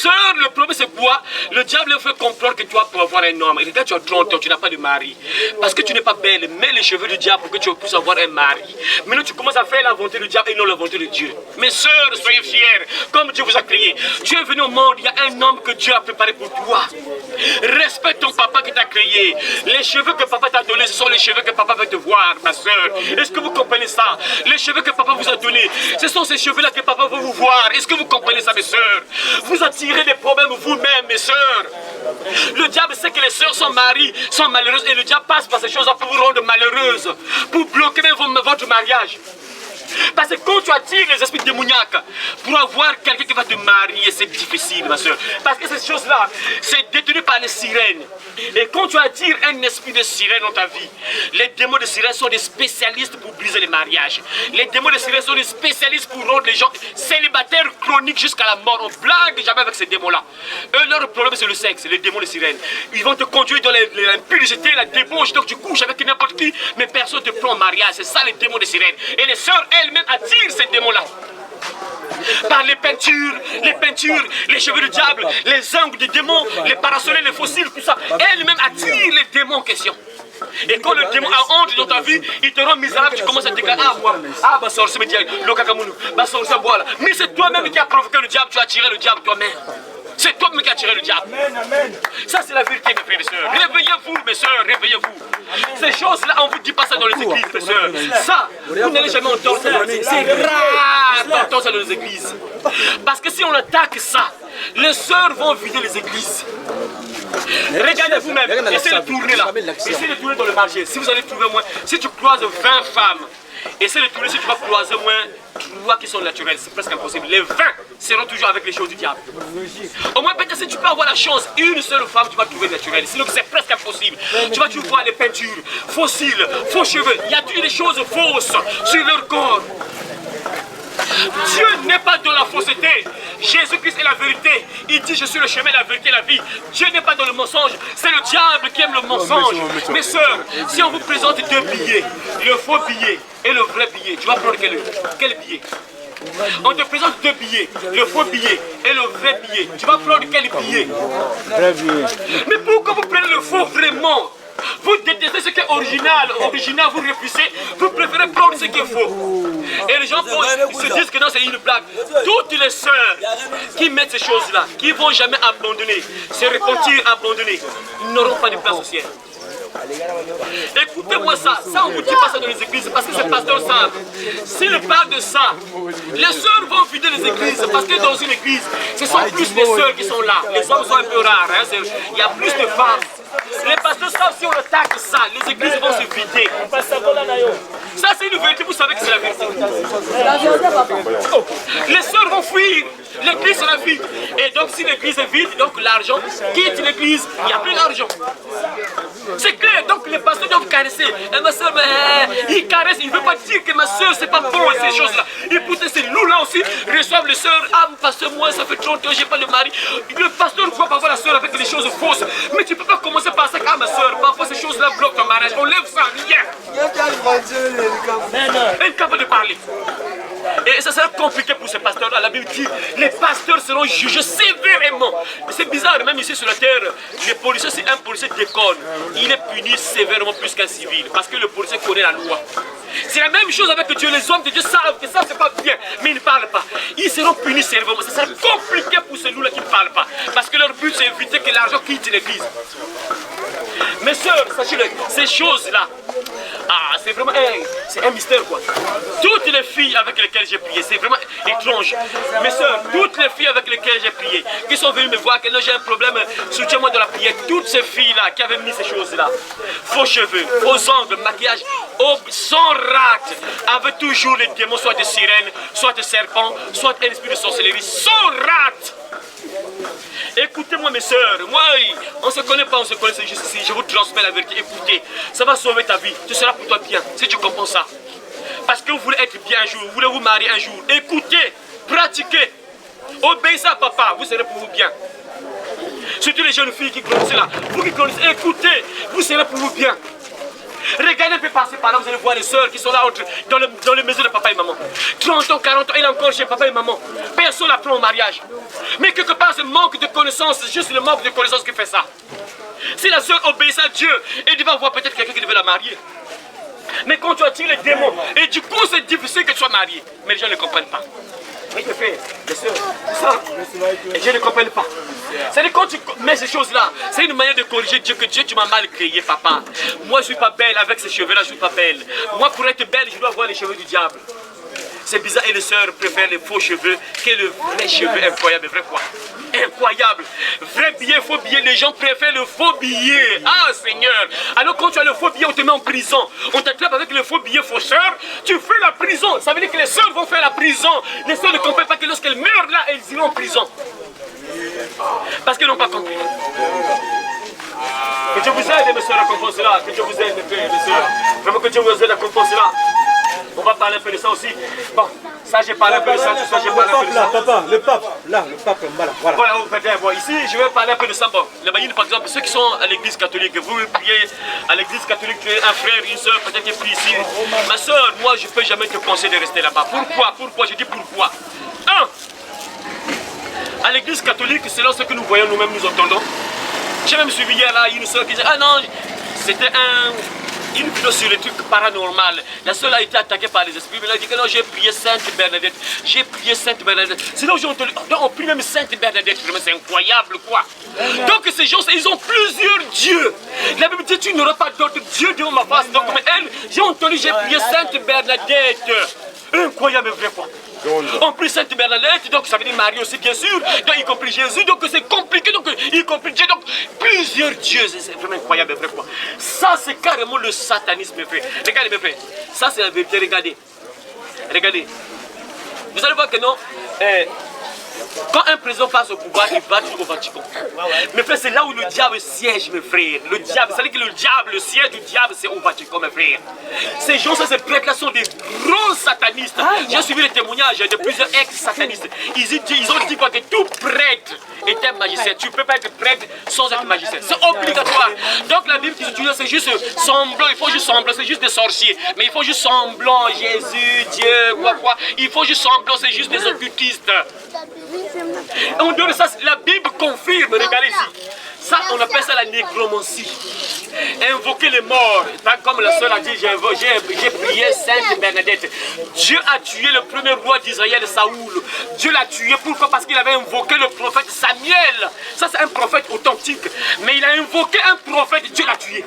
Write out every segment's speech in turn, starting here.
sœur, le problème c'est quoi? Le diable fait comprendre que tu vas pouvoir avoir un homme. Et quand tu as 30 ans, tu n'as pas de mari. Parce que tu n'es pas belle, mets les cheveux du diable pour que tu puisses avoir un mari. Maintenant tu commences à faire la volonté du diable et non la volonté de Dieu. Mes sœurs, soyez fiers, comme Dieu vous a créé. Tu es venu au monde, il y a un homme que Dieu a préparé pour toi. Respecte ton papa qui t'a créé. Les cheveux que papa t'a donnés, ce sont les cheveux que papa veut te voir, ma soeur. Est-ce que vous comprenez ça? Les cheveux que papa vous a donnés, ce sont ces cheveux-là que papa veut vous voir. Est-ce que vous comprenez ça, mes sœurs? Vous attirez des problèmes vous-même, mes sœurs. Le diable sait que les sœurs sont malheureuses et le diable passe par ces choses-là pour vous rendre malheureuses, pour bloquer même votre mariage. Parce que quand tu attires les esprits démoniaques pour avoir quelqu'un qui va te marier, c'est difficile, ma soeur. Parce que ces choses-là, c'est détenu par les sirènes. Et quand tu attires un esprit de sirène dans ta vie, les démons de sirène sont des spécialistes pour briser les mariages. Les démons de sirène sont des spécialistes pour rendre les gens célibataires chroniques jusqu'à la mort. On blague jamais avec ces démons-là. Eux, leur problème, c'est le sexe, les démons de sirène. Ils vont te conduire dans l'impudicité, la débauche. Donc tu couches avec n'importe qui, mais personne ne te prend en mariage. C'est ça les démons de sirène. Et les sœurs, elles-mêmes attirent ces démons-là. Par les peintures, les cheveux du diable, les ongles des démons, les parasols, les fossiles, tout ça. Elles-mêmes attirent les démons en question. Et quand le démon a honte dans ta vie, il te rend misérable, tu commences à te dire, ah moi, ah ma soeur, c'est me dire, le kakamounu, ma soeur, ça boit là. Mais c'est toi-même qui as provoqué le diable, tu as attiré le diable toi-même. C'est toi-même qui as attiré le diable. Amen, amen. Ça c'est la vérité, mes frères et sœurs. Réveillez-vous, mes sœurs, réveillez-vous. Ces choses-là, on ne vous dit pas ça dans les églises, mes sœurs. Ça, vous n'allez jamais entendre ça. C'est rare d'entendre ça dans les églises. Parce que si on attaque ça, les sœurs vont vider les églises. Regardez vous-même, essayez de tourner là. Essayez de tourner dans le marché. Si vous allez trouver moins, si tu croises 20 femmes, essaye de tourner si tu vas croiser moins 3 qui sont naturelles, c'est presque impossible. Les 20 seront toujours avec les choses du diable. Au moins peut-être si tu peux avoir la chance, une seule femme tu vas trouver naturelle, sinon c'est presque impossible. Tu vas toujours voir les peintures, fossiles, faux cheveux, il y a des choses fausses sur leur corps. Dieu n'est pas dans la fausseté. Jésus-Christ est la vérité. Il dit je suis le chemin, la vérité, la vie. Dieu n'est pas dans le mensonge. C'est le diable qui aime le mensonge. Mes sœurs, si on vous présente 2 billets, le faux billet et le vrai billet, tu vas prendre quel billet? On te présente 2 billets, le faux billet et le vrai billet. Tu vas prendre quel billet? Mais pourquoi vous prenez le faux vraiment? Vous détestez ce qui est original, vous refusez, vous préférez prendre ce qui est faux. Et les gens se disent que non, c'est une blague. Toutes les sœurs qui mettent ces choses-là, qui ne vont jamais abandonner, se repentir, abandonner, n'auront pas de place au ciel. Écoutez-moi ça, on ne vous dit pas ça dans les églises parce que ces pasteurs savent. S'ils parlent de ça, les sœurs vont vider les églises parce que dans une église, ce sont plus les sœurs qui sont là. Les hommes sont un peu rares, hein, il y a plus de femmes. Les pasteurs savent si on attaque ça, les églises vont se vider. Ça c'est une vérité, vous savez que c'est la vérité. Les sœurs vont fuir, l'église sera vide. Et donc si l'église est vide, donc l'argent quitte l'église, il n'y a plus d'argent. C'est clair, donc les pasteurs doivent caresser. Et ma soeur, il caresse, il ne veut pas dire que ma soeur c'est pas bon et ces choses-là. Et pourtant ces loups-là aussi reçoivent les sœurs. Ah pasteur, moi ça fait 30 ans, j'ai pas de mari. Le pasteur ne voit pas voir la soeur avec des choses fausses. Mais tu ne peux pas commencer par ça, ah ma soeur, parfois ces choses-là bloquent ton mariage. On lève ça, rien. Incapable de parler. Et ça sera compliqué pour ces pasteurs-là. La Bible dit, les pasteurs seront jugés sévèrement. C'est bizarre, même ici sur la terre, les policiers, si un policier déconne, il est puni sévèrement plus qu'un civil. Parce que le policier connaît la loi. C'est la même chose avec Dieu. Les hommes de Dieu savent que ça, c'est pas bien. Mais ils ne parlent pas. Ils seront punis sévèrement. Ça sera compliqué pour ces loups-là qui ne parlent pas. Parce que leur but, c'est éviter que l'argent quitte l'église. Mes sœurs, sachez-le, ces choses-là, ah, c'est vraiment c'est un mystère quoi. Toutes les filles avec lesquelles j'ai prié, c'est vraiment étrange. Mes sœurs, toutes les filles avec lesquelles j'ai prié, qui sont venues me voir, que j'ai un problème, soutiens-moi dans la prière. Toutes ces filles-là qui avaient mis ces choses-là, faux cheveux, faux ongles, maquillage, sans rate, avaient toujours les démons, soit des sirènes, soit des serpents, soit un esprit de sorcellerie, sans rate. Écoutez-moi mes sœurs, moi on ne se connaît pas, on se connaît, c'est juste ici, je vous transmets la vérité, écoutez, ça va sauver ta vie, ce sera pour toi bien, si tu comprends ça. Parce que vous voulez être bien un jour, vous voulez vous marier un jour, écoutez, pratiquez, obéissez à papa, vous serez pour vous bien. Surtout les jeunes filles qui grandissent là, vous qui grandissez, écoutez, vous serez pour vous bien. Regardez un peu passer par là, vous allez voir les sœurs qui sont là dans les maisons de papa et maman. 30 ans, 40 ans, elle est encore chez papa et maman. Personne la prend au mariage. Mais quelque part, ce manque de connaissance, c'est juste le manque de connaissance qui fait ça. Si la sœur obéissait à Dieu, elle devait avoir peut-être quelqu'un qui devait la marier. Mais quand tu attires les démons, et du coup c'est difficile que tu sois marié. Mais les gens ne comprennent pas. Oui, mes frères, les sœurs, ça. Et je ne comprends pas. C'est-à-dire quand tu mets ces choses-là, c'est une manière de corriger Dieu, que Dieu, tu m'as mal créé, papa. Moi, je ne suis pas belle avec ces cheveux-là, je ne suis pas belle. Moi, pour être belle, je dois avoir les cheveux du diable. C'est bizarre, et les sœurs préfèrent les faux cheveux que le vrai cheveu. Incroyable, vrai quoi. Incroyable. Vrai billet, faux billet, les gens préfèrent le faux billet. Ah Seigneur. Alors quand tu as le faux billet, on te met en prison. On t'attrape avec le faux billet fausseur, tu fais la prison. Ça veut dire que les sœurs vont faire la prison. Les sœurs ne comprennent pas que lorsqu'elles meurent là, elles iront en prison. Parce qu'elles n'ont pas compris. Que Dieu vous aide, mes sœurs, à comprendre cela. Que Dieu vous aide, mes frères, mes sœurs. Vraiment que Dieu vous aide à comprendre cela. On va parler un peu de ça aussi. Bon, ça j'ai parlé un peu de ça, tout ça j'ai parlé un peu de ça. Papa, le pape, voilà. Voilà, vous faites, bon, ici je vais parler un peu de ça. Bon, les Baïnes, par exemple, ceux qui sont à l'église catholique, vous priez à l'église catholique, tu es un frère, une soeur, peut-être qui prie ici. Ma soeur, moi je ne peux jamais te conseiller de rester là-bas. Pourquoi? Je dis pourquoi. À l'église catholique, selon ce que nous voyons nous-mêmes, nous entendons. J'ai même suivi hier là une soeur qui disait, ah non, c'était une vidéo sur les trucs paranormal. La seule a été attaquée par les esprits. Mais elle a dit que non, j'ai prié Sainte Bernadette. J'ai prié Sainte Bernadette. Sinon, on prie même Sainte Bernadette. C'est incroyable, quoi. Donc, ces gens, ils ont plusieurs dieux. La Bible dit, tu n'auras pas d'autres dieux devant ma face. Donc, comme elle, j'ai entendu, j'ai prié Sainte Bernadette. Incroyable, vrai, quoi. On prie Sainte Bernadette, donc ça veut dire Marie aussi, bien sûr, donc y compris Jésus, donc c'est compliqué, donc y compris Dieu, donc plusieurs dieux, c'est vraiment incroyable, frère, quoi. Ça, c'est carrément le satanisme, mes frères. Regardez, mes frères, ça c'est la vérité, regardez. Regardez. Vous allez voir que non, quand un président passe au pouvoir, il va toujours au Vatican. Mes frères, c'est là où le diable siège, mes frères. Le diable, c'est-à-dire que le siège du diable, c'est au Vatican, mes frères. Ces gens, ces prêtres-là sont des gros satanistes. J'ai suivi les témoignages de plusieurs ex-satanistes. Ils ont dit quoi, que tout prêtre est un magicien. Tu ne peux pas être prêtre sans être magicien. C'est obligatoire. Donc la Bible qui s'utilise, c'est juste semblant. Il faut juste semblant. C'est juste des sorciers. Mais il faut juste semblant. Jésus, Dieu, quoi. Il faut juste semblant. C'est juste des occultistes. En dehors de ça, la Bible confirme, regardez ici. Ça, on appelle ça la nécromancie. Invoquer les morts. Comme la sœur a dit, j'ai prié Sainte Bernadette. Dieu a tué le premier roi d'Israël, Saoul. Dieu l'a tué, pourquoi? Parce qu'il avait invoqué le prophète Samuel. Ça, c'est un prophète authentique. Mais il a invoqué un prophète, Dieu l'a tué.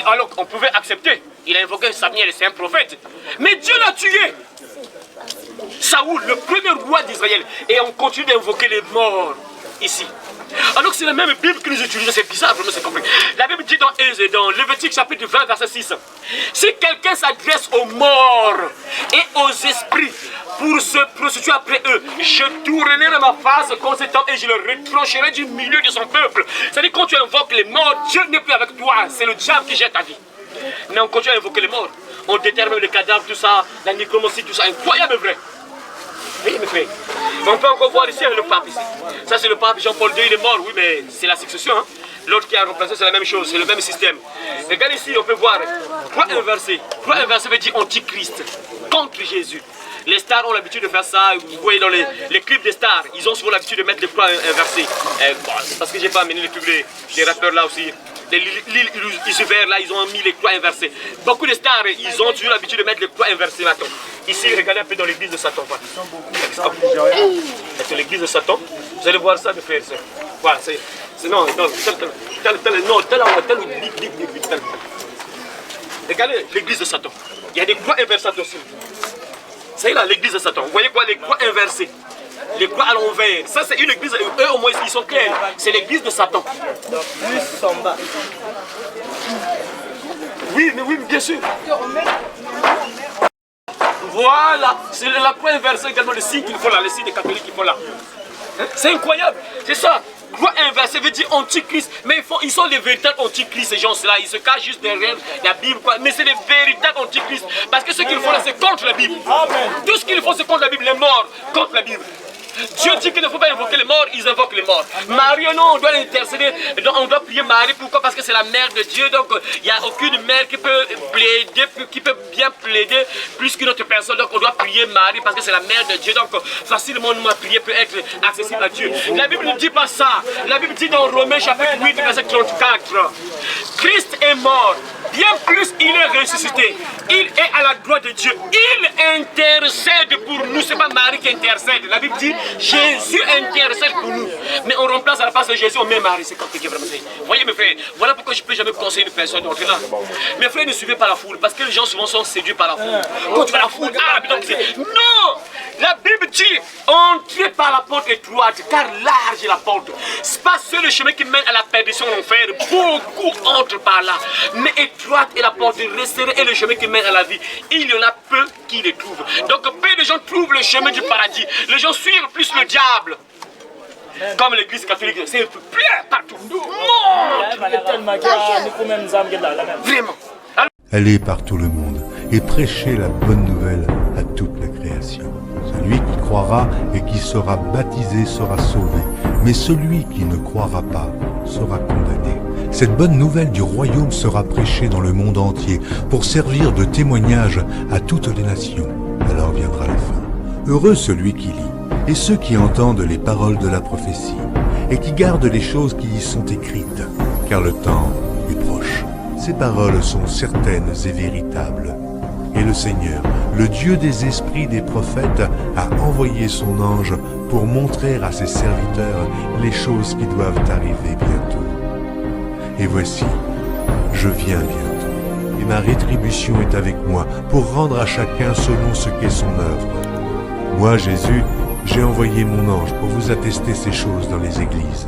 Alors, on pouvait accepter. Il a invoqué Samuel, c'est un prophète. Mais Dieu l'a tué. Saoul, le premier roi d'Israël. Et on continue d'invoquer les morts ici. Alors que c'est la même Bible que nous utilisons, c'est bizarre, vraiment c'est compliqué. La Bible dit dans Lévitique chapitre 20, verset 6. Si quelqu'un s'adresse aux morts et aux esprits pour se prostituer après eux, je tournerai ma face contre cet homme et je le retrancherai du milieu de son peuple. C'est-à-dire quand tu invoques les morts, Dieu n'est plus avec toi, c'est le diable qui jette ta vie. Mais on continue à invoquer les morts. On détermine les cadavres, tout ça, la nécromancie, tout ça, incroyable vrai. Oui, mes frères. On peut encore voir ici le pape ici. Ça, c'est le pape Jean-Paul II, il est mort, oui, mais c'est la succession. Hein? L'autre qui a remplacé, c'est la même chose, c'est le même système. Regardez ici, on peut voir croix inversée. Croix inversée veut dire antichrist, contre Jésus. Les stars ont l'habitude de faire ça. Vous voyez dans les clips des stars, ils ont souvent l'habitude de mettre les croix inversées. Bon, parce que j'ai pas amené les clips des rappeurs là aussi. Les Lucifer là, ils ont mis les croix inversées. Beaucoup de stars, ils ont toujours l'habitude de mettre les croix inversées maintenant. Ici, regardez un peu dans l'église de Satan. C'est l'église de Satan. Vous allez voir ça, mes frères et sœurs. Voilà, c'est non, regardez l'église de Satan. Il y a des croix inversées aussi. C'est là l'église de Satan. Vous voyez quoi, les croix inversées? Les croix à l'envers. Ça, c'est une église. Eux, au moins, ils sont clairs. C'est l'église de Satan. Plus en bas. Oui, mais oui, bien sûr. Voilà. C'est la croix inversée également, le signe qu'il faut là, le signe des catholiques qu'il faut là. C'est incroyable. C'est ça. Croix inversée veut dire antichrist. Mais ils sont les véritables antichrists, ces gens-là. Ils se cachent juste derrière la Bible, quoi. Mais c'est les véritables antichrists. Parce que ce qu'ils font là, c'est contre la Bible. Tout ce qu'ils font, c'est contre la Bible. Les morts, contre la Bible. Dieu dit qu'il ne faut pas invoquer les morts, ils invoquent les morts. Marie, non, on doit l'intercéder, on doit prier Marie. Pourquoi? Parce que c'est la mère de Dieu. Donc, il n'y a aucune mère qui peut plaider, qui peut bien plaider plus qu'une autre personne. Donc, on doit prier Marie parce que c'est la mère de Dieu. Donc, facilement, ma prière peut être accessible à Dieu. La Bible ne dit pas ça. La Bible dit dans Romains chapitre 8, verset 34, Christ est mort. Bien plus, il est ressuscité. Il est à la droite de Dieu. Il intercède pour nous. Ce n'est pas Marie qui intercède. La Bible dit Jésus intercède pour nous. Mais on remplace à la place de Jésus, on met Marie. C'est compliqué vraiment. Vous voyez mes frères, voilà pourquoi je ne peux jamais conseiller une personne d'entrer là. Mes frères, ne suivez pas la foule. Parce que les gens souvent sont séduits par la foule. Quand tu vas la foule, non. La Bible dit entrez par la porte étroite, car large est la porte. Ce n'est pas seul le chemin qui mène à la perdition en enfer. Beaucoup entrent par là. Mais étroite est la porte, resserrée est le chemin qui mène à la vie. Il y en a peu qui le trouvent. Donc peu de gens trouvent le chemin du paradis. Les gens suivent plus le diable. Comme l'église catholique, c'est plein partout. Vraiment. Allez par tout le monde et prêchez la bonne nouvelle à toute la création. Celui qui croira et qui sera baptisé sera sauvé, mais celui qui ne croira pas sera condamné. Cette bonne nouvelle du royaume sera prêchée dans le monde entier pour servir de témoignage à toutes les nations. Alors viendra la fin. Heureux celui qui lit et ceux qui entendent les paroles de la prophétie et qui gardent les choses qui y sont écrites, car le temps est proche. Ces paroles sont certaines et véritables. Et le Seigneur, le Dieu des esprits des prophètes, a envoyé son ange pour montrer à ses serviteurs les choses qui doivent arriver bientôt. Et voici, je viens bientôt, et ma rétribution est avec moi pour rendre à chacun selon ce qu'est son œuvre. Moi, Jésus, j'ai envoyé mon ange pour vous attester ces choses dans les églises.